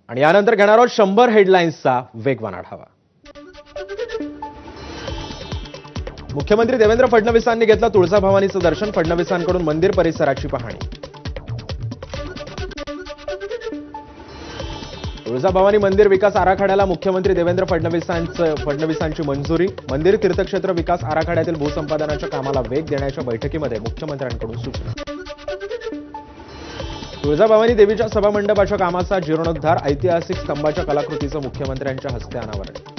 आणि यानंतर घेणार आहोत 100 हेडलाईन्सचा वेगवान आढावा। मुख्यमंत्री देवेंद्र फडणवीसांनी घेतलं तुळजाभवानीचं दर्शन, फडणवीसांकडून मंदिर परिसराची पाहणी। तुळजाभवानी मंदिर विकास आराखड्याला मुख्यमंत्री देवेंद्र फडणवीसांची मंजुरी, मंदिर तीर्थक्षेत्र विकास आराखड्यातील भूसंपादनाच्या कामाला वेग देण्याच्या बैठकीमध्ये मुख्यमंत्र्यांकडून सूचना। तुळजाभवानी देवीच्या सभामंडपाच्या कामाचा जीर्णोद्धार, ऐतिहासिक स्तंभाच्या कलाकृतीचं मुख्यमंत्र्यांच्या हस्ते अनावरण।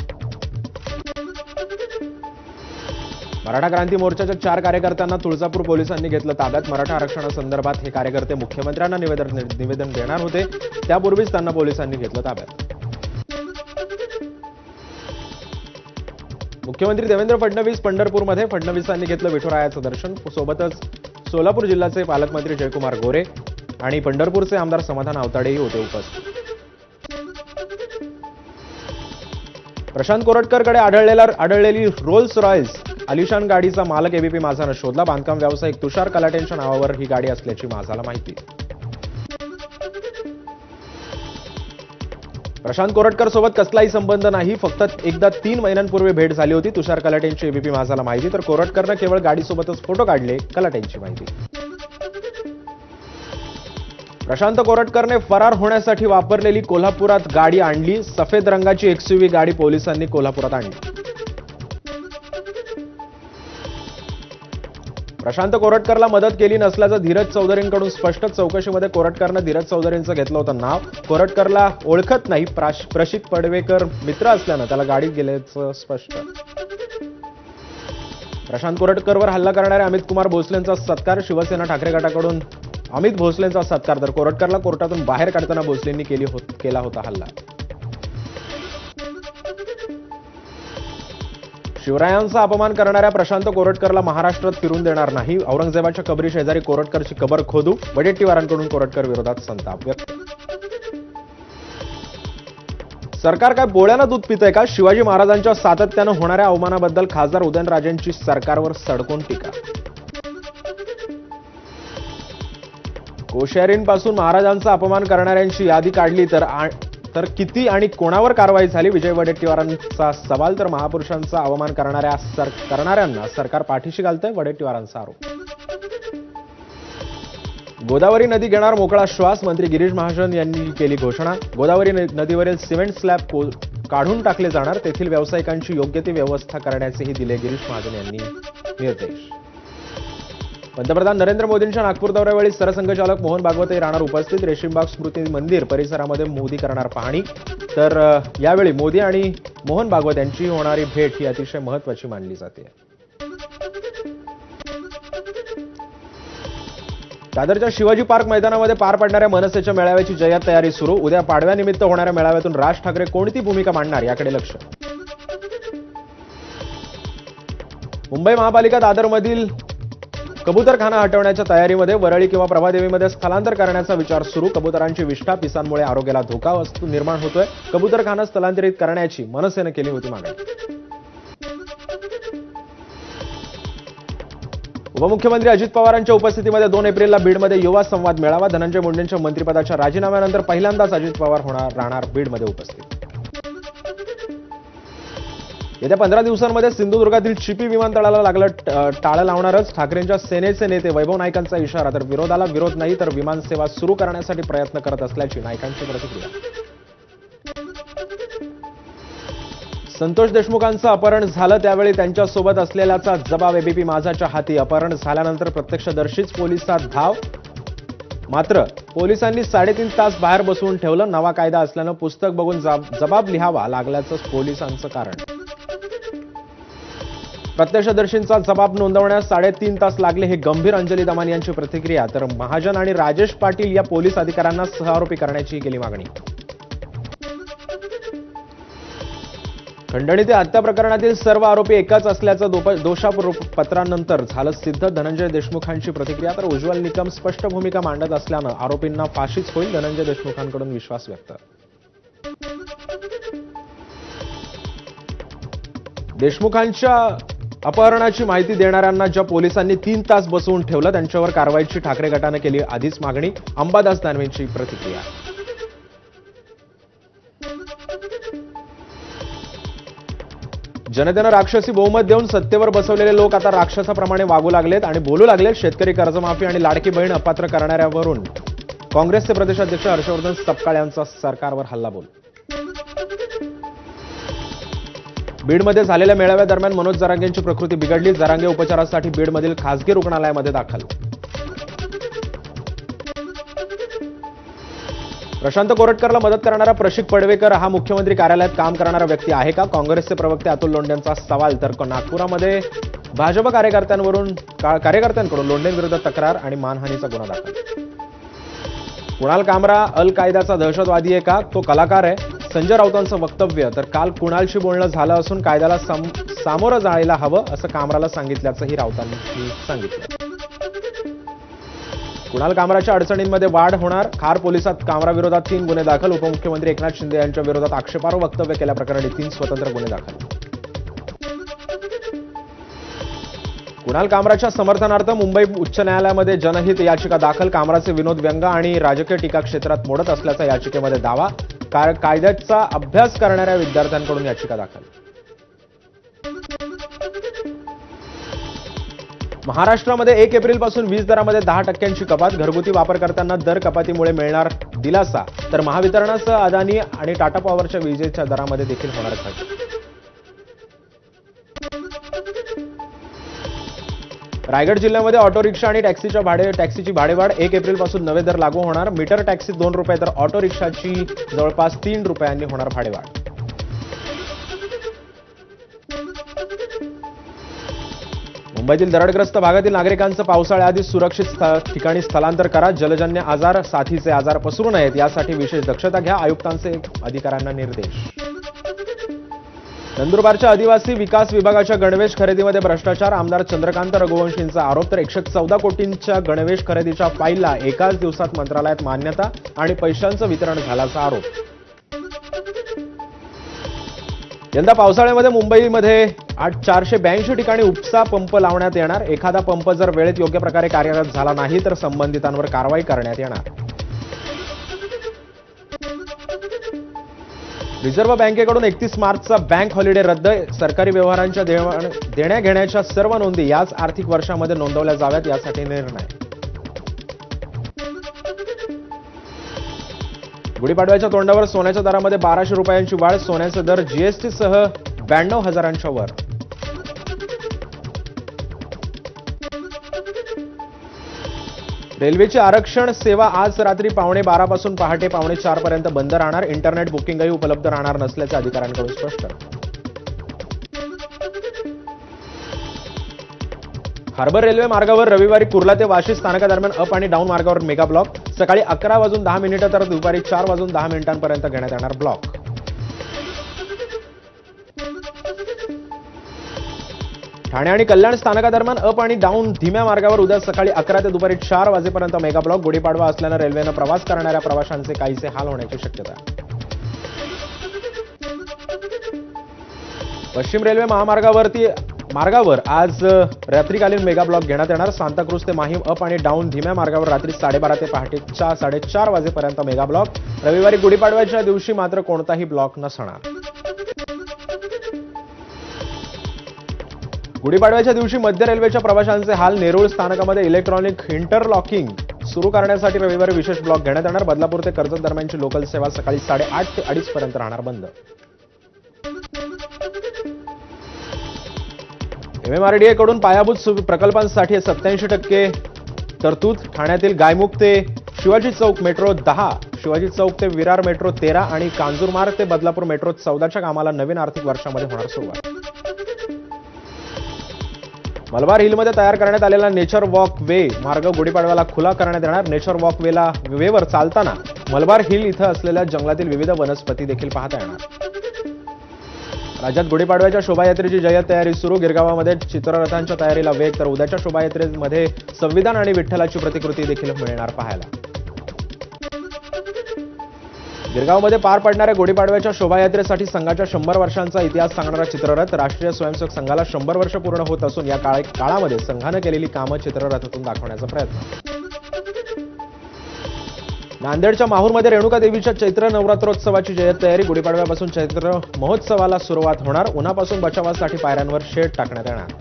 मराठा क्रांती मोर्चाच्या 4 कार्यकर्त्यांना तुळजापूर पोलिसांनी घेतलं ताब्यात, मराठा आरक्षणासंदर्भात हे कार्यकर्ते मुख्यमंत्र्यांना निवेदन देणार होते, त्यापूर्वीच त्यांना पोलिसांनी घेतलं ताब्यात। मुख्यमंत्री देवेंद्र फडणवीस पंढरपूरमध्ये, फडणवीसांनी घेतलं विठुरायाचं दर्शन, सोबतच सोलापूर जिल्ह्याचे पालकमंत्री जयकुमार गोरे आणि पंढरपूरचे आमदार समाधान आवताडेही होते उपस्थित। प्रशांत कोरटकरकडे आढळलेली रोल्स रॉयल्स आलिशान गाडीचा मालक एबीपी माझानं शोधला, बांधकाम व्यावसायिक तुषार कलाटेंच्या नावावर ही गाडी असल्याची माझाला माहिती। प्रशांत कोरटकर सोबत कसलाही संबंध नाही, फक्त एकदा 3 महिन्यांपूर्वी भेट झाली होती, तुषार कलाटेंची एबीपी माझाला माहिती। तर कोरटकरनं केवळ गाडीसोबतच फोटो काढले, कलाटेंची माहिती। प्रशांत कोरटकरने फरार होण्यासाठी वापरलेली कोल्हापुरात गाडी आणली, सफेद रंगाची एक्सयूव्ही गाडी पोलिसांनी कोल्हापुरात आणली। प्रशांत कोरटकरला मदत केली नसल्याचं धीरज चौधरींकडून स्पष्ट, चौकशीमध्ये कोरटकरनं धीरज चौधरींचं घेतलं होतं नाव, कोरटकरला ओळखत नाही, प्रशित पडवेकर मित्र असल्यानं त्याला गाडीत गेल्याचं स्पष्ट। प्रशांत कोरटकरवर हल्ला करणाऱ्या अमित कुमार भोसलेंचा सत्कार, शिवसेना ठाकरे गटाकडून अमित भोसलेंचा सत्कार, तर कोरटकरला कोर्टातून बाहेर काढताना भोसलेंनी केला होता हल्ला। शिवरायांचा अपमान करणाऱ्या प्रशांत कोरटकरला महाराष्ट्रात फिरून देणार नाही, औरंगजेबाच्या कबरी शेजारी कोरटकरची कबर खोदू, वडेट्टीवारांकडून कोरटकर विरोधात संताप व्यक्त। सरकार काय पोळ्यानं दूध पितंय का? शिवाजी महाराजांच्या सातत्यानं होणाऱ्या अवमानाबद्दल खासदार उदयनराजेंची सरकारवर सडकून टीका। कोश्यारींपासून महाराजांचा अपमान करणाऱ्यांची यादी काढली तर किती आणि कोणावर कारवाई झाली? विजय वडेट्टीवारांचा सवाल, तर महापुरुषांचा अवमान करणाऱ्यांना सरकार पाठीशी घालतंय, वडेट्टीवारांचा आरोप। गोदावरी नदी घेणार मोकळा श्वास, मंत्री गिरीश महाजन यांनी केली घोषणा, गोदावरी नदीवरील सिमेंट स्लॅब काढून टाकले जाणार, तेथील व्यावसायिकांची योग्य ती व्यवस्था करण्याचेही दिले गिरीश महाजन यांनी निर्देश। पंतप्रधान नरेंद्र मोदींच्या नागपूर दौऱ्यावेळी सरसंघचालक मोहन भागवतही राहणार उपस्थित, रेशीमबाग स्मृती मंदिर परिसरामध्ये मोदी करणार पाहणी, तर यावेळी मोदी आणि मोहन भागवत यांची होणारी भेट ही अतिशय महत्त्वाची मानली जाते। दादरच्या शिवाजी पार्क मैदानामध्ये पार पडणाऱ्या मनसेच्या मेळाव्याची जय्यत तयारी सुरू, उद्या पाडव्यानिमित्त होणाऱ्या मेळाव्यातून राज ठाकरे कोणती भूमिका मांडणार याकडे लक्ष। मुंबई महापालिका दादरमधील कबूतरखाना हटवण्याच्या तयारीमध्ये, वरळी किंवा प्रभादेवीमध्ये स्थलांतर करण्याचा विचार सुरू, कबुतरांची विष्ठा पिसांमुळे आरोग्याला धोका निर्माण होतोय, कबूतरखाना स्थलांतरित करण्याची मनसेनं केली होती मागणी। उपमुख्यमंत्री अजित पवारांच्या उपस्थितीमध्ये 2 एप्रिलला बीडमध्ये युवा संवाद मेळावा, धनंजय मुंडेंच्या मंत्रिपदाच्या राजीनाम्यानंतर पहिल्यांदाच अजित पवार राहणार बीडमध्ये उपस्थित। येत्या 15 दिवसांमध्ये सिंधुदुर्गातील चिपी विमानतळाला लागलं टाळं लावणारच, ठाकरेंच्या सेनेचे नेते वैभव नाईकांचा इशारा, तर विरोधाला विरोध नाही तर विमानसेवा सुरू करण्यासाठी प्रयत्न करत असल्याची नाईकांची प्रतिक्रिया। संतोष देशमुखांचं अपहरण झालं त्यावेळी त्यांच्यासोबत असलेल्याचा जबाब एबीपी माझाच्या हाती, अपहरण झाल्यानंतर प्रत्यक्षदर्शीच पोलिसात धाव, मात्र पोलिसांनी 3.5 तास बाहेर बसवून ठेवलं, नवा कायदा असल्यानं पुस्तक बघून जबाब लिहावा लागल्याचं पोलिसांचं कारण। प्रत्यक्षदर्शींचा जबाब नोंदवण्यास 3.5 तास लागले, हे गंभीर अंजली दमानी यांची प्रतिक्रिया, तर महाजन आणि राजेश पाटील या पोलीस अधिकाऱ्यांना सहआरोपी करण्याची केली मागणी। खंडणी ते हत्या प्रकरणातील सर्व आरोपी एकाच असल्याचं दोषारोपपत्रानंतर झालं सिद्ध, धनंजय देशमुखांची प्रतिक्रिया, तर उज्ज्वल निकम स्पष्ट भूमिका मांडत असल्यानं आरोपींना फाशीच होईल, धनंजय देशमुखांकडून विश्वास व्यक्त। देशमुखांच्या अपहरणाची माहिती देणाऱ्यांना ज्या पोलिसांनी 3 तास बसवून ठेवलं त्यांच्यावर कारवाईची ठाकरे गटाने केली आधीच मागणी, अंबादास दानवेंची प्रतिक्रिया। जनतेनं राक्षसी बहुमत देऊन सत्तेवर बसवलेले लोक आता राक्षसाप्रमाणे वागू लागलेत आणि बोलू लागलेत. शेतकरी कर्जमाफी आणि लाडकी बहीण अपात्र करणाऱ्यावरून काँग्रेसचे प्रदेशाध्यक्ष हर्षवर्धन सपकाळ यांचा सरकारवर हल्लाबोल. बीडमध्ये झालेल्या मेळाव्यादरम्यान मनोज जरांगेंची प्रकृती बिघडली. जरांगे उपचारासाठी बीडमधील खासगी रुग्णालयामध्ये दाखल. प्रशांत कोरटकरला मदत करणारा प्रशिक पडवेकर हा मुख्यमंत्री कार्यालयात काम करणारा व्यक्ती आहे का? काँग्रेसचे प्रवक्ते अतुल लोंढेंचा सवाल. तर नागपुरामध्ये भाजप कार्यकर्त्यांकडून लोंढेंविरुद्ध तक्रार आणि मानहानीचा गुन्हा दाखल. कुणाल कामरा अल कायदाचा दहशतवादी आहे का? तो कलाकार आहे. संजय राऊतांचं वक्तव्य. तर काल कुणालशी बोलणं झालं असून कायद्याला सामोरं जायला हवं असं कामराला सांगितल्याचंही राऊतांनी सांगितलं. कुणाल कामराच्या अडचणींमध्ये वाढ होणार. खार पोलिसात कामराविरोधात 3 गुन्हे दाखल. उपमुख्यमंत्री एकनाथ शिंदे यांच्या विरोधात आक्षेपार्ह वक्तव्य केल्याप्रकरणी 3 स्वतंत्र गुन्हे दाखल. कुणाल कामराच्या समर्थनार्थ मुंबई उच्च न्यायालयामध्ये जनहित याचिका दाखल. कामराचे विनोद व्यंग आणि राजकीय टीका क्षेत्रात मोडत असल्याचा याचिकेमध्ये दावा. कायद्याचा अभ्यास करणाऱ्या विद्यार्थ्यांकडून याचिका दाखल. महाराष्ट्रामध्ये 1 एप्रिलपासून वीज दरामध्ये 10% कपात. घरगुती वापरकर्त्यांना दर कपातीमुळे मिळणार दिलासा. तर महावितरणासह अदानी आणि टाटा पॉवरच्या विजेच्या दरामध्ये देखील होणार घट. रायगड जिल्ह्यामध्ये ऑटो रिक्षा आणि टॅक्सीची भाडेवाढ. 1 एप्रिलपासून नवे दर लागू होणार. मीटर टॅक्सीत 2 रुपये तर ऑटो रिक्षाची जवळपास 3 रुपयांनी होणार भाडेवाढ. मुंबईतील दरडग्रस्त भागातील नागरिकांचं पावसाळ्याआधीच सुरक्षित ठिकाणी स्थलांतर करा. जलजन्य आजार, साथीचे आजार पसरू नयेत यासाठी विशेष दक्षता घ्या. आयुक्तांचे अधिकाऱ्यांना निर्देश. नंदुरबारच्या आदिवासी विकास विभागाच्या गणवेश खरेदीमध्ये भ्रष्टाचार. आमदार चंद्रकांत रघुवंशींचा आरोप. तर 114 कोटींच्या गणवेश खरेदीच्या फाईलला एकाच दिवसात मंत्रालयात मान्यता आणि पैशांचं वितरण झाल्याचा आरोप. यंदा पावसाळ्यामध्ये मुंबईमध्ये 482 ठिकाणी उपसा पंप लावण्यात येणार. एखादा पंप जर वेळेत योग्य प्रकारे कार्यरत झाला नाही तर संबंधितांवर कारवाई करण्यात येणार. रिझर्व्ह बँकेकडून 31 मार्चचा बँक हॉलिडे रद्द. सरकारी व्यवहारांच्या देण्या-घेण्याच्या सर्व नोंदी याच आर्थिक वर्षामध्ये नोंदवल्या जाव्यात यासाठी निर्णय. गुढीपाडव्याच्या तोंडावर सोन्याच्या दरामध्ये 1200 रुपयांची वाढ. सोन्याचे दर जीएसटीसह 92,000च्या वर. रेल्वेची आरक्षण सेवा आज रात्री 12:15 पासून पहाटे 4:30 पर्यंत बंद राहणार. इंटरनेट बुकिंगही उपलब्ध राहणार नसल्याचे अधिकाऱ्यांकडून स्पष्ट. हार्बर रेल्वे मार्गावर रविवारी कुर्ला ते वाशी स्थानकादरम्यान अप आणि डाऊन मार्गावर मेगा ब्लॉक. सकाळी 11:10 तर दुपारी 4:10 घेण्यात येणार ब्लॉक. ठाणे आणि कल्याण स्थानकादरम्यान अप आणि डाऊन धीम्या मार्गावर उद्या सकाळी 11 ते दुपारी 4 वाजेपर्यंत मेगा ब्लॉक. गुढीपाडवा असल्यानं रेल्वेनं प्रवास करणाऱ्या प्रवाशांचे काहीसे हाल होण्याची शक्यता. पश्चिम रेल्वे मार्गावर आज रात्रीकालीन मेगा ब्लॉक घेण्यात येणार. सांताक्रूज ते माहीम अप आणि डाऊन धीम्या मार्गावर रात्री 12:30 ते पहाटे 4:30 वाजेपर्यंत मेगा ब्लॉक. रविवारी गुढीपाडव्याच्या दिवशी मात्र कोणताही ब्लॉक नसणार. गुढीपाडव्याच्या दिवशी मध्य रेल्वेच्या प्रवाशांचे हाल. नेरूळ स्थानकामध्ये इलेक्ट्रॉनिक इंटरलॉकिंग सुरू करण्यासाठी रविवारी विशेष ब्लॉक घेण्यात येणार. बदलापूर ते कर्जत दरम्यानची लोकल सेवा सकाळी 8:30 ते 2:30 पर्यंत राहणार बंद. MMRDA कडून पायाभूत प्रकल्पांसाठी 87% तरतूद. ठाण्यातील गायमुख ते शिवाजी चौक मेट्रो 10, शिवाजी चौक ते विरार मेट्रो 13 आणि कांजूरमार्ग ते बदलापूर मेट्रो 14च्या कामाला नवीन आर्थिक वर्षामध्ये होणार सुरुवात. मलबार हिलमध्ये तयार करण्यात आलेला नेचर वॉक वे मार्ग गुढीपाडव्याला खुला करण्यात येणार. नेचर वॉक वेवर चालताना मलबार हिल इथं असलेल्या जंगलातील विविध वनस्पती देखील पाहता येणार. राज्यात गुढीपाडव्याच्या शोभायात्रेची जय्यत तयारी सुरू. गिरगावामध्ये चित्ररथांच्या तयारीला वेग. तर उद्याच्या शोभायात्रेमध्ये संविधान आणि विठ्ठलाची प्रतिकृती देखील मिळणार पाहायला. गिरगावमध्ये पार पडणाऱ्या गुढीपाडव्याच्या शोभायात्रेसाठी संघाच्या 100 वर्षांचा इतिहास सांगणारा चित्ररथ. राष्ट्रीय स्वयंसेवक संघाला 100 वर्ष पूर्ण होत असून या काळामध्ये संघानं केलेली कामं चित्ररथातून दाखवण्याचा प्रयत्न. नांदेडच्या माहूरमध्ये रेणुका देवीच्या चैत्र नवरात्रोत्सवाची जय्यत तयारी. गुढीपाडव्यापासून चैत्र महोत्सवाला सुरुवात होणार. उन्हापासून बचावासाठी पायऱ्यांवर शेड टाकण्यात येणार.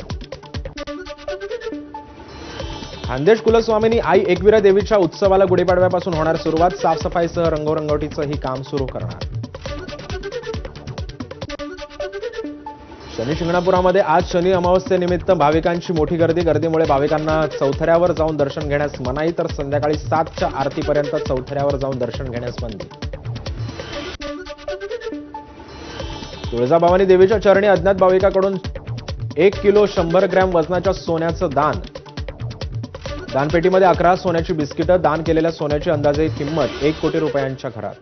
खानदेश कुलस्वामिनी आई एकविरा देवीच्या उत्सवाला गुढीपाडव्यापासून होणार सुरुवात. साफसफाईसह रंगरंगोटीचंही काम सुरू करणार. शनी शिंगणापुरामध्ये आज शनी अमावस्येनिमित्त भाविकांची मोठी गर्दीमुळे भाविकांना चौथऱ्यावर जाऊन दर्शन घेण्यास मनाई, तर संध्याकाळी 7च्या आरतीपर्यंत चौथऱ्यावर जाऊन दर्शन घेण्यास बंदी. तुळजाभवानी देवीच्या चरणी अज्ञात भाविकाकडून 1 किलो 100 ग्रॅम वजनाच्या सोन्याचं दान. दानपेटीमध्ये 11 सोन्याची बिस्किटं. दान केलेल्या सोन्याची अंदाजे किंमत 1 कोटी रुपयांच्या घरात.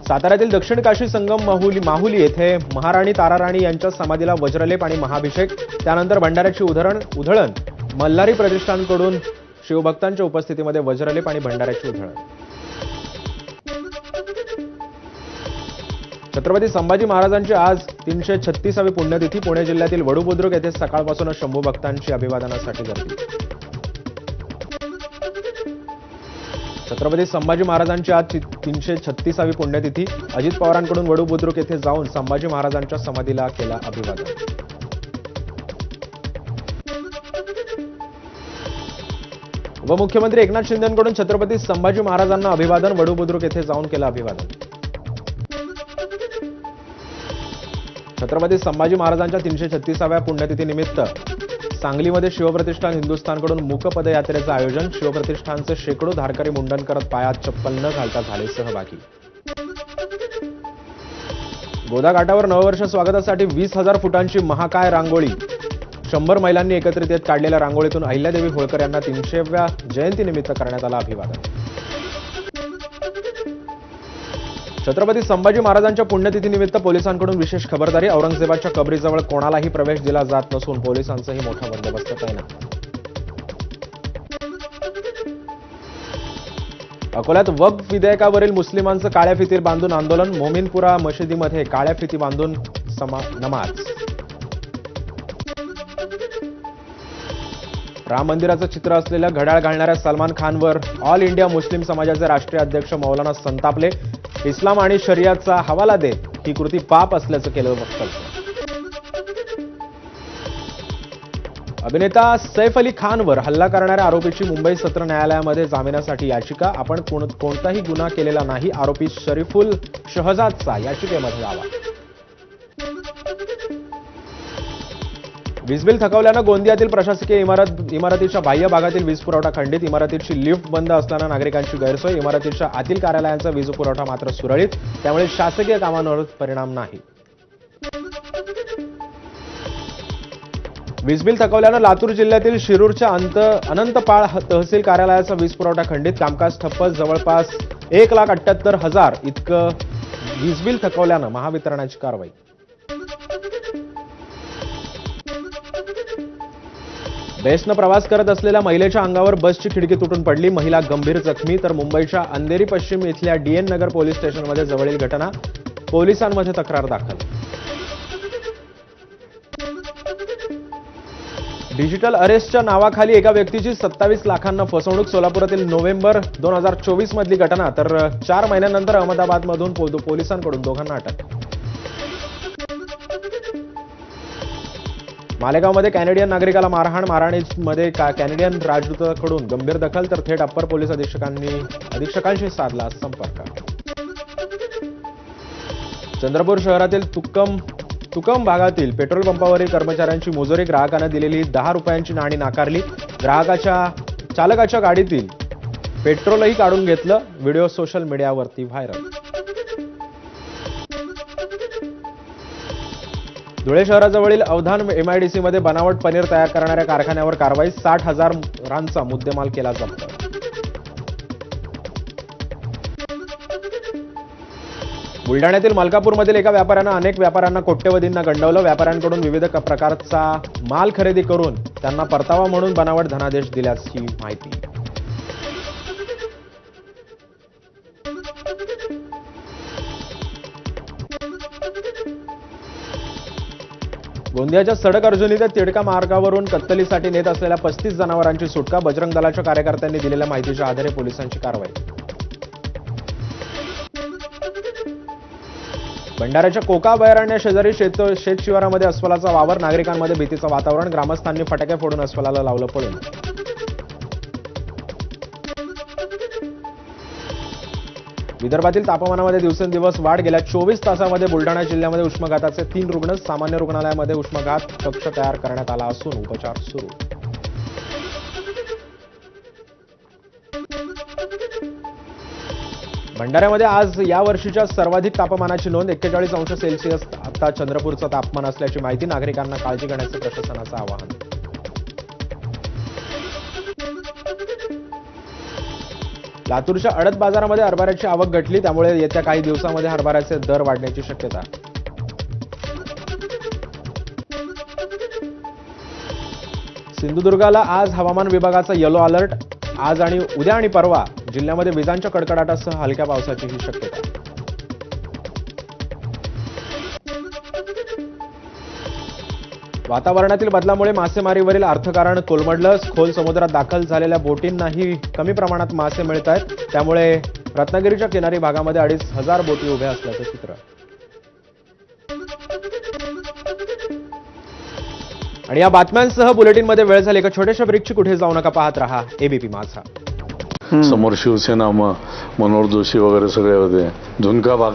साताऱ्यातील दक्षिण काशी संगम माहुली येथे महाराणी ताराराणी यांच्या समाधीला वज्रलेप आणि महाभिषेक. त्यानंतर भंडाऱ्याची उधळण. मल्हारी प्रतिष्ठानकडून शिवभक्तांच्या उपस्थितीमध्ये वज्रलेप आणि भंडाऱ्याची उधळण. छत्रपती संभाजी महाराजांची आज 336वी पुण्यतिथी. पुणे जिल्ह्यातील वडू बुद्रुक येथे सकाळपासूनच शंभू भक्तांची अभिवादनासाठी गर्दी. छत्रपती संभाजी महाराजांची आज 336वी पुण्यतिथी. अजित पवारांकडून वडू बुद्रुक येथे जाऊन संभाजी महाराजांच्या समाधीला केला अभिवादन. उपमुख्यमंत्री एकनाथ शिंदेंकडून छत्रपती संभाजी महाराजांना अभिवादन. वडू बुद्रुक येथे जाऊन केलं अभिवादन. छत्रपती संभाजी महाराजांच्या 336व्या पुण्यतिथीनिमित्त सांगलीमध्ये शिवप्रतिष्ठान हिंदुस्थानकडून मूक पदयात्रेचं आयोजन. शिवप्रतिष्ठानचे शेकडो धारकरी मुंडन करत पायात चप्पल न घालता झाले सहभागी. गोदा घाटावर नववर्ष स्वागतासाठी 20,000 फुटांची महाकाय रांगोळी. 100 महिलांनी एकत्रित येत काढलेल्या रांगोळीतून अहिल्यादेवी होळकर यांना 300व्या जयंतीनिमित्त करण्यात आलं अभिवादन. छत्रपती संभाजी महाराजांच्या पुण्यतिथीनिमित्त पोलिसांकडून विशेष खबरदारी. औरंगजेबाच्या कबरीजवळ कोणालाही प्रवेश दिला जात नसून पोलिसांचाही मोठा बंदोबस्त तैनात. अकोल्यात वक्फ विधेयकावरील मुस्लिमांचं काळ्या फितीत बांधून आंदोलन. मोमिनपुरा मशिदीमध्ये काळ्या फिती बांधून नमाज. राम मंदिराचं चित्र असलेलं घड्याळ घालणाऱ्या सलमान खानवर ऑल इंडिया मुस्लिम समाजाचे राष्ट्रीय अध्यक्ष मौलाना संतापले. इस्लाम आणि शरियाचा हवाला देत ही कृती पाप असल्याचं केलं वक्तव्य. अभिनेता सैफ अली खानवर हल्ला करणाऱ्या आरोपीची मुंबई सत्र न्यायालयामध्ये जामिनासाठी याचिका. आपण कोणताही गुन्हा केलेला नाही, आरोपी शरीफुल शहजादचा याचिकेमध्ये दावा. वीजबिल थकवल्यानं गोंदियातील प्रशासकीय इमारतीच्या बाह्य भागातील वीज पुरवठा खंडित. इमारतीची लिफ्ट बंद असल्यानं नागरिकांची गैरसोय. इमारतीच्या आतील कार्यालयांचा वीज पुरवठा मात्र सुरळीत, त्यामुळे शासकीय कामांवर परिणाम नाही. वीजबिल थकवल्यानं लातूर जिल्ह्यातील शिरूरच्या अनंतपाळ तहसील कार्यालयाचा वीज पुरवठा खंडित. कामकाज ठप्प. जवळपास 1,78,000 इतकं वीजबिल थकवल्यानं महावितरणाची कारवाई. बेस्टनं प्रवास करत असलेल्या महिलेच्या अंगावर बसची खिडकी तुटून पडली. महिला गंभीर जखमी. तर मुंबईच्या अंधेरी पश्चिम इथल्या डीएन नगर पोलीस स्टेशनमध्ये जवळील घटना. पोलिसांमध्ये तक्रार दाखल. डिजिटल अरेस्टच्या नावाखाली एका व्यक्तीची 27 लाखांना फसवणूक. सोलापुरातील नोव्हेंबर 2024 मधली घटना. तर 4 महिन्यानंतर अहमदाबादमधून पोलिसांकडून दोघांना अटक. मालेगावमध्ये कॅनेडियन नागरिकाला मारहाण. मारहाणीमध्ये कॅनेडियन राजदूताकडून गंभीर दखल. तर थेट अप्पर पोलीस अधीक्षकांशी साधला संपर्क. चंद्रपूर शहरातील तुकम भागातील पेट्रोल पंपावरील कर्मचाऱ्यांची मुजोरी. ग्राहकांना दिलेली 10 रुपयांची नाणी नाकारली. चालकाच्या गाडीतील पेट्रोलही काढून घेतलं. व्हिडिओ सोशल मीडियावरती व्हायरल. धुळे शहराजवळील अवधान एमआयडीसीमध्ये बनावट पनीर तयार करणाऱ्या कारखान्यावर कारवाई. 60,000 रांचा मुद्देमाल केला जप्त. बुलढाण्यातील मलकापूरमधील एका व्यापाऱ्यानं अनेक व्यापाऱ्यांना कोट्यवधींना गंडवलं. व्यापाऱ्यांकडून विविध प्रकारचा माल खरेदी करून त्यांना परतावा म्हणून बनावट धनादेश दिल्याची माहिती. गोंदियाच्या सडक अर्जुनी ते तिडका मार्गावरून कत्तलीसाठी नेत असलेल्या 35 जनावरांची सुटका. बजरंग दलाच्या कार्यकर्त्यांनी दिलेल्या माहितीच्या आधारे पोलिसांची कारवाई. भंडाऱ्याच्या कोका अभयारण्य शेजारी शेत शिवारामध्ये अस्वलाचा वावर. नागरिकांमध्ये भीतीचं वातावरण. ग्रामस्थांनी फटाके फोडून अस्वलाला लावलं पळून. विदर्भातील तापमानामध्ये दिवसेंदिवस वाढ. गेल्या 24 तासामध्ये बुलढाणा जिल्ह्यामध्ये उष्माघाताचे 3 रुग्ण. सामान्य रुग्णालयामध्ये उष्माघात कक्ष तयार करण्यात आला असून उपचार सुरू. भंडाऱ्यामध्ये आज या वर्षीच्या सर्वाधिक तापमानाची नोंद. 41 अंश सेल्सिअस आता चंद्रपूरचं तापमान असल्याची माहिती. नागरिकांना काळजी घेण्याचं प्रशासनाचं आवाहन. लातूरच्या अडत बाजारामध्ये हरभऱ्याची आवक घटली. त्यामुळे येत्या काही दिवसांमध्ये हरभऱ्याचे दर वाढण्याची शक्यता. सिंधुदुर्गाला आज हवामान विभागाचा येलो अलर्ट. आज आणि उद्या आणि परवा जिल्ह्यामध्ये विजांच्या कडकडाटासह हलक्या पावसाची ही शक्यता. वातावरणातील बदलामुळे मासेमारीवरील अर्थकारण कोलमडलं. खोल समुद्रात दाखल झालेल्या बोटींनाही कमी प्रमाणात मासे मिळत आहेत. त्यामुळे रत्नागिरीच्या किनारी भागामध्ये 2,500 बोटी उभ्या असल्याचं चित्र. आणि या बातम्यांसह बुलेटिनमध्ये वेळ झाली. एका छोट्याशा ब्रेकची कुठे जाऊ नका, पाहत रहा एबीपी माझा. समोर शिवसेना मनोहर जोशी वगैरे सगळे होते. झुणका भाकर